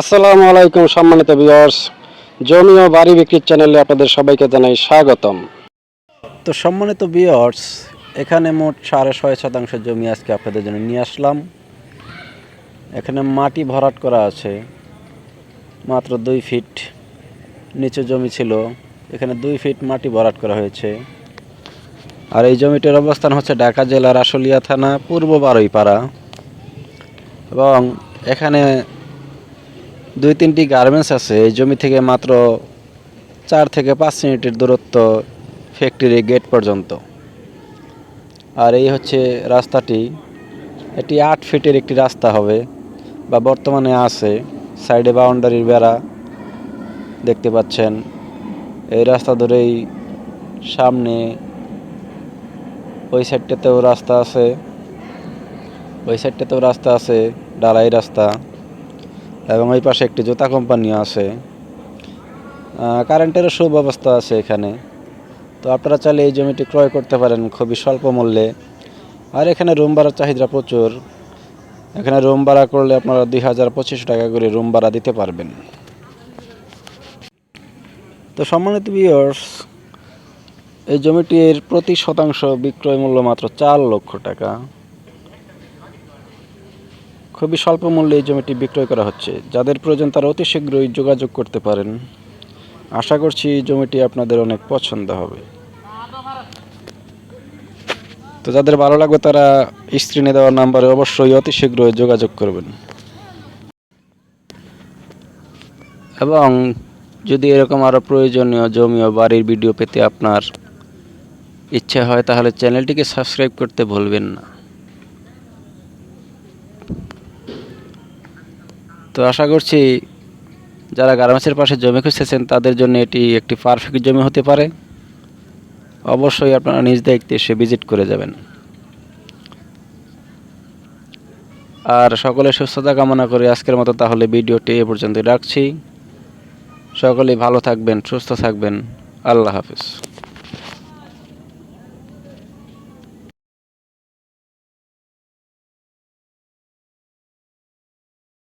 আসসালামু আলাইকুম সম্মানিত ভিউয়ার্স, জমি ও বাড়ি বিক্রির চ্যানেলে আপনাদের সবাইকে জানাই স্বাগতম। তো সম্মানিত ভিউয়ার্স, এখানে মোট 6.5 শতাংশ জমি আজকে আপনাদের জন্য নিয়ে আসলাম। এখানে মাটি ভরাট করা আছে, মাত্র 2 ফিট নিচে জমি ছিল, এখানে 2 ফিট মাটি ভরাট করা হয়েছে। আর এই জমিটির অবস্থান হচ্ছে ঢাকা জেলার আশুলিয়া থানা, পূর্ব বারুইপাড়া। এবং এখানে 2-3টি গার্মেন্টস আছে। এই জমি থেকে মাত্র 4 থেকে 5 মিনিটের দূরত্ব ফ্যাক্টরি গেট পর্যন্ত। আর এই হচ্ছে রাস্তাটি, এটি 8 ফিটের একটি রাস্তা হবে বা বর্তমানে আছে। সাইডে বাউন্ডারির বেড়া দেখতে পাচ্ছেন। এই রাস্তা ধরেই সামনে ওই সাইডটাতেও রাস্তা আছে, ঢালাই রাস্তা। এবং ওই পাশে একটি জুতা কোম্পানিও আছে। কারেন্টেরও সুব্যবস্থা আছে এখানে। তো আপনারা চাইলে এই জমিটি ক্রয় করতে পারেন খুবই স্বল্প মূল্যে। আর এখানে রুম ভাড়ার চাহিদা প্রচুর। এখানে রুম ভাড়া করলে আপনারা 2,025 টাকা করে রুম ভাড়া দিতে পারবেন। তো সম্মানিত ভিউয়ার্স, এই জমিটির প্রতি শতাংশ বিক্রয় মূল্য মাত্র 4 লক্ষ টাকা। খুবই স্বল্প মূল্যে এই জমিটি বিক্রয় করা হচ্ছে। যাদের প্রয়োজন তারা অতি শীঘ্রই যোগাযোগ করতে পারেন। আশা করছি এই জমিটি আপনাদের অনেক পছন্দ হবে। তো যাদের ভালো লাগবে তারা স্ক্রিনে দেওয়া নাম্বারে অবশ্যই অতি শীঘ্রই যোগাযোগ করবেন। এবং যদি এরকম আরও প্রয়োজনীয় জমি ও বাড়ির ভিডিও পেতে আপনার ইচ্ছা হয় তাহলে চ্যানেলটিকে সাবস্ক্রাইব করতে ভুলবেন না। তো আশা করছি যারা গার্মেন্টসের পাশে জমি খুঁজতেছেন তাদের জন্য এটি একটি পারফেক্ট জমি হতে পারে। অবশ্যই আপনারা নিজ দায়িত্বে এসে ভিজিট করে যাবেন। আর সকলের সুস্থতা কামনা করে আজকের মতো তাহলে ভিডিওটি এ পর্যন্তই রাখছি। সকলেই ভালো থাকবেন, সুস্থ থাকবেন। আল্লাহ হাফেজ।